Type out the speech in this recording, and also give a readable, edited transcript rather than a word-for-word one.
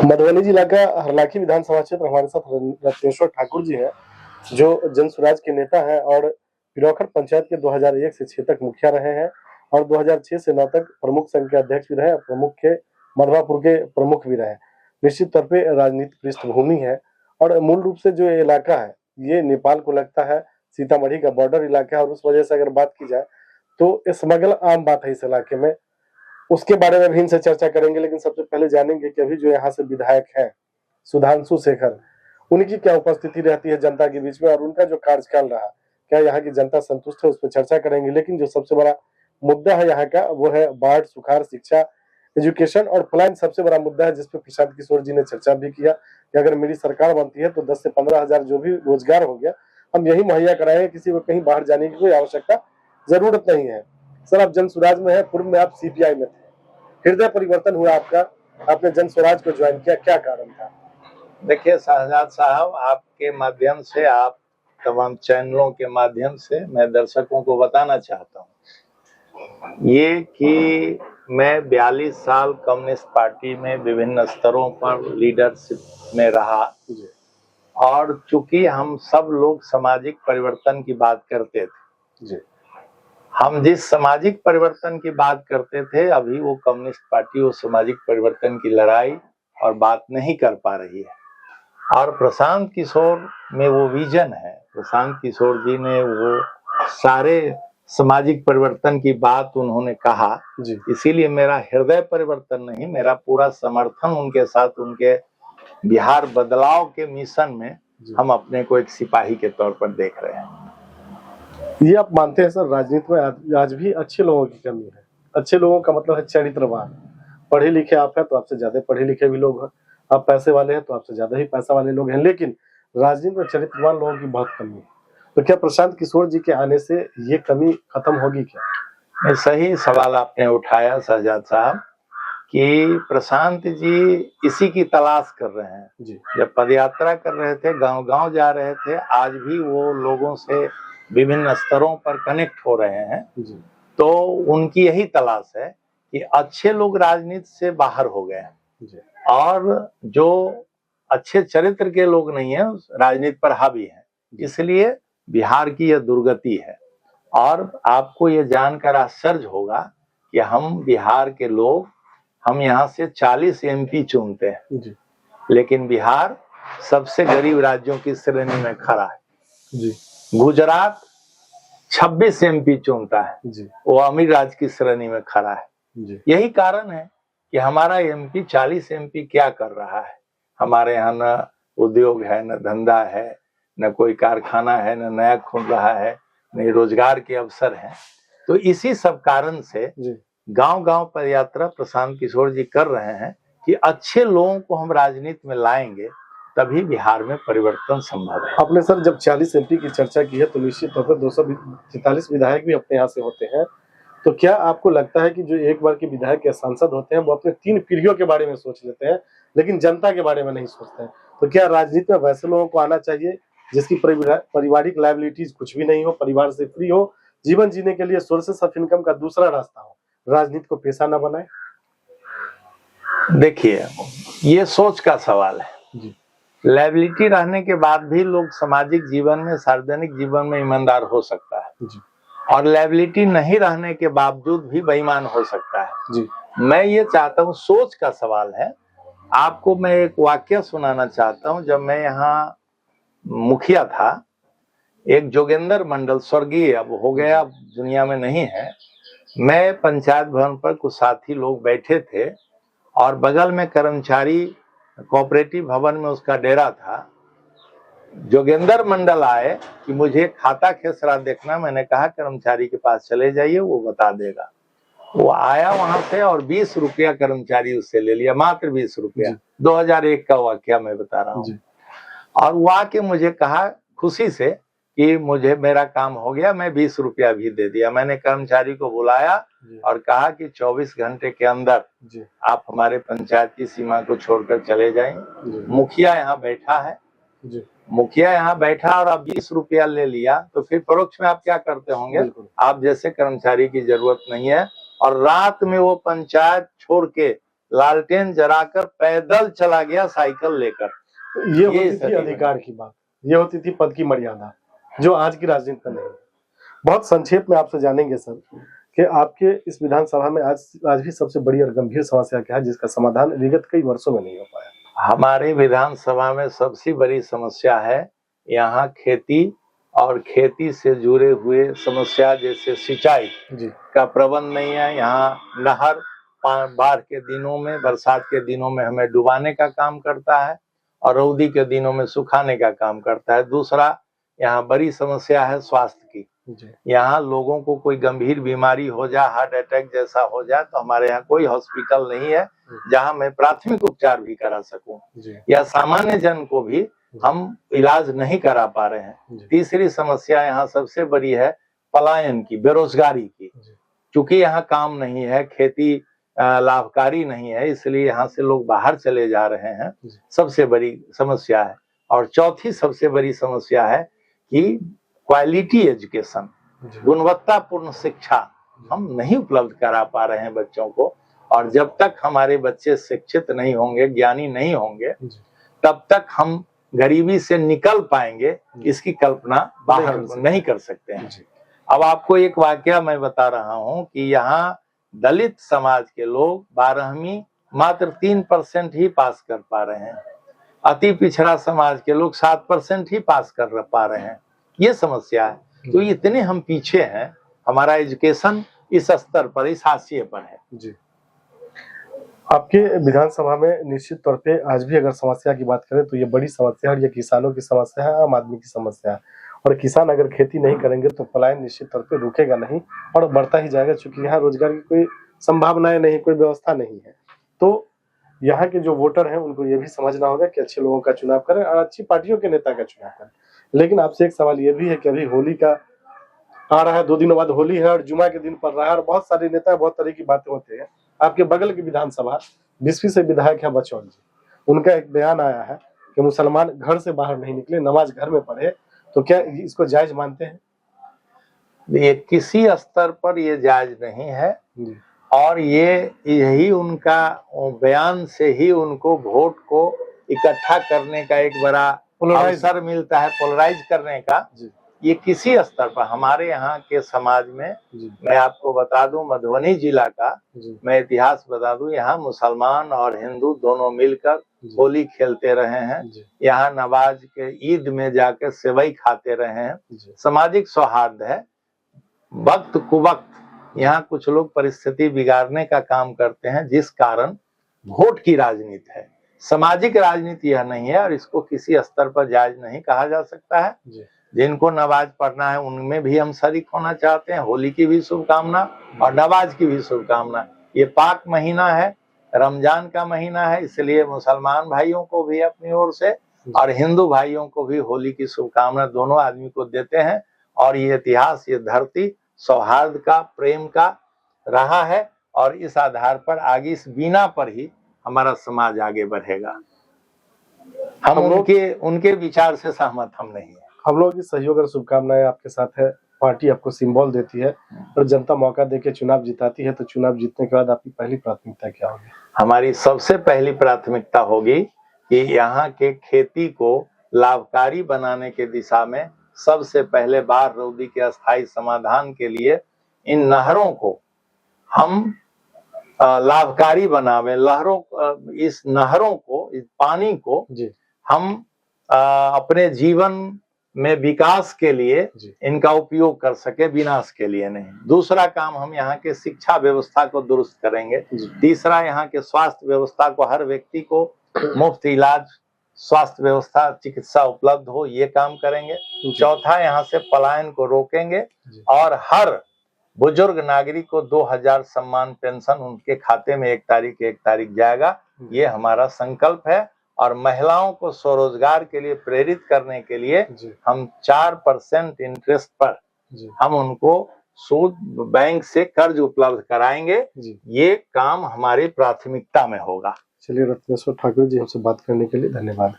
मधुबनी जिला का हरलाखी विधानसभा क्षेत्र हमारे साथ रत्नेश्वर ठाकुर जी हैं, जो जन स्वराज के नेता हैं और पिरौखर पंचायत के 2001 से 6 तक मुखिया रहे हैं और 2006 से 9 तक प्रमुख संघ के अध्यक्ष भी रहे और प्रमुख के मधवापुर के प्रमुख भी रहे। निश्चित तौर पे राजनीतिक पृष्ठभूमि है और मूल रूप से जो ये इलाका है, ये नेपाल को लगता है, सीतामढ़ी का बॉर्डर इलाका है और उस वजह से अगर बात की जाए तो स्मगल आम बात है इस इलाके में। उसके बारे में भी इनसे चर्चा करेंगे, लेकिन सबसे पहले जानेंगे कि अभी जो यहाँ से विधायक हैं सुधांशु शेखर, उनकी क्या उपस्थिति रहती है जनता के बीच में और उनका जो कार्यकाल रहा, क्या यहाँ की जनता संतुष्ट है, उस पर चर्चा करेंगे। लेकिन जो सबसे बड़ा मुद्दा है यहाँ का, वो है बाढ़, सुखाड़, शिक्षा, एजुकेशन और पलायन सबसे बड़ा मुद्दा है, जिसपे प्रशांत किशोर जी ने चर्चा भी किया कि अगर मेरी सरकार बनती है तो 10 से 15 हजार जो भी रोजगार हो गया हम यही मुहैया कराएंगे, किसी को कहीं बाहर जाने की कोई आवश्यकता जरूरत नहीं है। सर, आप जन स्वराज में है, पूर्व में आप सीपीआई में थे, हृदय परिवर्तन हुआ आपका, आपने जन स्वराज को ज्वाइन किया, क्या कारण था? देखिए शहजाद साहब, आपके माध्यम से, आप तमाम चैनलों के माध्यम से मैं दर्शकों को बताना चाहता हूँ ये कि मैं 42 साल कम्युनिस्ट पार्टी में विभिन्न स्तरों पर लीडरशिप में रहा और चूंकि हम सब लोग सामाजिक परिवर्तन की बात करते थे, हम जिस सामाजिक परिवर्तन की बात करते थे, अभी वो कम्युनिस्ट पार्टी वो सामाजिक परिवर्तन की लड़ाई और बात नहीं कर पा रही है। और प्रशांत किशोर में वो विजन है, प्रशांत किशोर जी ने वो सारे सामाजिक परिवर्तन की बात उन्होंने कहा, इसीलिए मेरा हृदय परिवर्तन नहीं, मेरा पूरा समर्थन उनके साथ, उनके बिहार बदलाव के मिशन में हम अपने को एक सिपाही के तौर पर देख रहे हैं। ये आप मानते हैं सर, राजनीति में आज भी अच्छे लोगों की कमी है? अच्छे लोगों का मतलब है चरित्रवान। पढ़े लिखे आप हैं तो आपसे ज्यादा पढ़े लिखे भी लोग हैं, आप पैसे वाले हैं तो आपसे ज्यादा ही पैसा वाले लोग हैं, लेकिन राजनीति में चरित्रवान लोगों की बहुत कमी है। तो क्या प्रशांत किशोर जी के आने से ये कमी खत्म होगी क्या? सही सवाल आपने उठाया शहजाद साहब कि प्रशांत जी इसी की तलाश कर रहे हैं जी। जब पदयात्रा कर रहे थे, गांव-गांव जा रहे थे, आज भी वो लोगों से विभिन्न स्तरों पर कनेक्ट हो रहे हैं जी। तो उनकी यही तलाश है कि अच्छे लोग राजनीति से बाहर हो गए हैं और जो अच्छे चरित्र के लोग नहीं है राजनीति पर हावी है, इसलिए बिहार की यह दुर्गति है। और आपको ये जानकर आश्चर्य होगा कि हम बिहार के लोग, हम यहाँ से 40 एमपी चुनते हैं जी। लेकिन बिहार सबसे गरीब राज्यों की श्रेणी में खड़ा है जी। गुजरात 26 एमपी चुनता है जी। वो अमीर राज्य की श्रेणी में खड़ा है जी। यही कारण है कि हमारा एमपी 40 एमपी क्या कर रहा है। हमारे यहाँ न उद्योग है, न धंधा है, न कोई कारखाना है, न नया खुल रहा है, न रोजगार के अवसर हैं। तो इसी सब कारण से गांव-गांव पर यात्रा प्रशांत किशोर जी कर रहे हैं कि अच्छे लोगों को हम राजनीति में लाएंगे, तभी बिहार में परिवर्तन संभव है। आपने सर जब 40 एमपी की चर्चा की है तो निश्चित तौर पर 243 विधायक भी अपने यहाँ से होते हैं, तो क्या आपको लगता है कि जो एक बार के विधायक या सांसद होते हैं वो अपने 3 पीढ़ियों के बारे में सोच लेते हैं, लेकिन जनता के बारे में नहीं सोचते हैं? तो क्या राजनीति में वैसे लोगों को आना चाहिए जिसकी पारिवारिक लायबिलिटीज कुछ भी नहीं हो, परिवार से फ्री हो, जीवन जीने के लिए सोर्सेस ऑफ इनकम का दूसरा रास्ता हो, राजनीति को पेशा न बनाए? देखिए, ये सोच का सवाल है जी। लायबिलिटी रहने के बाद भी लोग सामाजिक जीवन में, सार्वजनिक जीवन में ईमानदार हो सकता है जी। और लायबिलिटी नहीं रहने के बावजूद भी बेईमान हो सकता है जी। मैं ये चाहता हूँ, सोच का सवाल है। आपको मैं एक वाक्य सुनाना चाहता हूँ। जब मैं यहाँ मुखिया था, एक जोगेंद्र मंडल, स्वर्गीय अब हो गया, अब दुनिया में नहीं है, मैं पंचायत भवन पर कुछ साथी लोग बैठे थे और बगल में कर्मचारी कोऑपरेटिव भवन में उसका डेरा था। जोगेंद्र मंडल आए कि मुझे खाता खेसरा देखना। मैंने कहा कर्मचारी के पास चले जाइए, वो बता देगा। वो आया वहां से और 20 रुपया कर्मचारी उससे ले लिया, मात्र 20 रुपया। 2001 का वाकया मैं बता रहा हूँ। और वो आके मुझे कहा खुशी से कि मुझे मेरा काम हो गया, मैं 20 रुपया भी दे दिया। मैंने कर्मचारी को बुलाया और कहा कि 24 घंटे के अंदर आप हमारे पंचायत की सीमा को छोड़कर चले जाएं। मुखिया यहाँ बैठा है, मुखिया यहाँ बैठा और आप 20 रुपया ले लिया, तो फिर परोक्ष में आप क्या करते होंगे? आप जैसे कर्मचारी की जरूरत नहीं है। और रात में वो पंचायत छोड़ के लालटेन जलाकर पैदल चला गया साइकिल लेकर। ये होती थी अधिकार की बात, ये होती थी पद की मर्यादा, जो आज की राजनीति में नहीं है। बहुत संक्षेप में आपसे जानेंगे सर कि आपके इस विधानसभा में आज भी सबसे बड़ी और गंभीर समस्या क्या है जिसका समाधान विगत कई वर्षों में नहीं हो पाया? हमारे विधानसभा में सबसे बड़ी समस्या है यहाँ खेती और खेती से जुड़े हुए समस्या, जैसे सिंचाई का प्रबंध नहीं है। यहाँ नहर बाढ़ के दिनों में, बरसात के दिनों में हमें डुबाने का काम करता है और रौदी के दिनों में सुखाने का काम करता है। दूसरा, यहाँ बड़ी समस्या है स्वास्थ्य की। यहाँ लोगों को कोई गंभीर बीमारी हो जाए, हार्ट अटैक जैसा हो जाए, तो हमारे यहाँ कोई हॉस्पिटल नहीं है जहाँ मैं प्राथमिक उपचार भी करा सकूं, या सामान्य जन को भी हम इलाज नहीं करा पा रहे हैं। तीसरी समस्या यहाँ सबसे बड़ी है पलायन की, बेरोजगारी की। क्योंकि यहाँ काम नहीं है, खेती लाभकारी नहीं है, इसलिए यहाँ से लोग बाहर चले जा रहे हैं, सबसे बड़ी समस्या है। और चौथी सबसे बड़ी समस्या है कि क्वालिटी एजुकेशन, गुणवत्तापूर्ण शिक्षा हम नहीं उपलब्ध करा पा रहे हैं बच्चों को। और जब तक हमारे बच्चे शिक्षित नहीं होंगे, ज्ञानी नहीं होंगे, तब तक हम गरीबी से निकल पाएंगे, इसकी कल्पना बाहर नहीं कर सकते हैं। अब आपको एक वाकया मैं बता रहा हूं कि यहाँ दलित समाज के लोग 12वीं मात्र 3% ही पास कर पा रहे हैं, अति पिछड़ा समाज के लोग 7% ही पास कर पा रहे हैं। ये समस्या है। तो इतने हम पीछे हैं, हमारा एजुकेशन इस स्तर पर, इस हाशिए पर है। जी, आपके विधानसभा में निश्चित तौर पे आज भी अगर समस्या की बात करें तो ये बड़ी समस्या है, ये किसानों की समस्या है, आम आदमी की समस्या है। और किसान अगर खेती नहीं करेंगे तो पलायन निश्चित तौर पे रुकेगा नहीं और बढ़ता ही जाएगा, क्योंकि यहाँ रोजगार की कोई संभावनाएं नहीं, कोई व्यवस्था नहीं है। तो यहाँ के जो वोटर हैं उनको ये भी समझना होगा कि अच्छे लोगों का चुनाव करें और अच्छी पार्टियों के नेता का चुनाव करें। लेकिन आपसे एक सवाल ये भी है कि अभी होली का आ रहा है, 2 दिनों बाद होली है और जुमा के दिन पड़ रहा है और बहुत सारे नेता बहुत तरह की बातें होते हैं। आपके बगल की विधानसभा 20वीं से विधायक है बचौल जी, उनका एक बयान आया है कि मुसलमान घर से बाहर नहीं निकले, नमाज घर में पढ़े। तो क्या इसको जायज मानते हैं? ये किसी स्तर पर ये जायज नहीं है और यही उनका बयान से ही उनको वोट को इकट्ठा करने का एक बड़ा अवसर मिलता है, पोलराइज करने का। ये किसी स्तर पर हमारे यहाँ के समाज में, मैं आपको बता दूं मधुबनी जिला का मैं इतिहास बता दूं, यहाँ मुसलमान और हिंदू दोनों मिलकर होली खेलते रहे हैं। यहाँ नवाज के ईद में जाकर सेवई खाते रहे हैं। सामाजिक सौहार्द है। वक्त कुवक्त यहाँ कुछ लोग परिस्थिति बिगाड़ने का काम करते हैं, जिस कारण वोट की राजनीति है, सामाजिक राजनीति यह नहीं है और इसको किसी स्तर पर जायज नहीं कहा जा सकता है। जिनको नमाज पढ़ना है उनमें भी हम शरीक होना चाहते हैं। होली की भी शुभकामना और नमाज की भी शुभकामना। ये पाक महीना है, रमजान का महीना है, इसलिए मुसलमान भाइयों को भी अपनी ओर से और हिंदू भाइयों को भी होली की शुभकामना दोनों आदमी को देते हैं। और ये इतिहास, ये धरती सौहार्द का, प्रेम का रहा है और इस आधार पर आगे इस बीना पर ही हमारा समाज आगे बढ़ेगा। हम उनके विचार से सहमत हम नहीं है। हम लोग की सहयोग और शुभकामनाएं आपके साथ है। पार्टी आपको सिंबल देती है और जनता मौका देके चुनाव जिताती है, तो चुनाव जीतने के बाद आपकी पहली प्राथमिकता क्या होगी? हमारी सबसे पहली प्राथमिकता होगी कि यहाँ के खेती को लाभकारी बनाने के दिशा में सबसे पहले बाढ़ रौदी के अस्थायी समाधान के लिए इन नहरों को हम लाभकारी बनावे। इस नहरों को, इस पानी को हम अपने जीवन में विकास के लिए इनका उपयोग कर सके, विनाश के लिए नहीं। दूसरा काम, हम यहाँ के शिक्षा व्यवस्था को दुरुस्त करेंगे। तीसरा, यहाँ के स्वास्थ्य व्यवस्था को, हर व्यक्ति को मुफ्त इलाज, स्वास्थ्य व्यवस्था, चिकित्सा उपलब्ध हो, ये काम करेंगे। चौथा, यहाँ से पलायन को रोकेंगे और हर बुजुर्ग नागरिक को 2000 सम्मान पेंशन उनके खाते में 1 तारीख जाएगा। ये हमारा संकल्प है। और महिलाओं को स्वरोजगार के लिए प्रेरित करने के लिए हम 4% इंटरेस्ट पर हम उनको सूद बैंक से कर्ज उपलब्ध कराएंगे। ये काम हमारी प्राथमिकता में होगा। चलिए, रत्नेश्वर ठाकुर जी, हमसे बात करने के लिए धन्यवाद।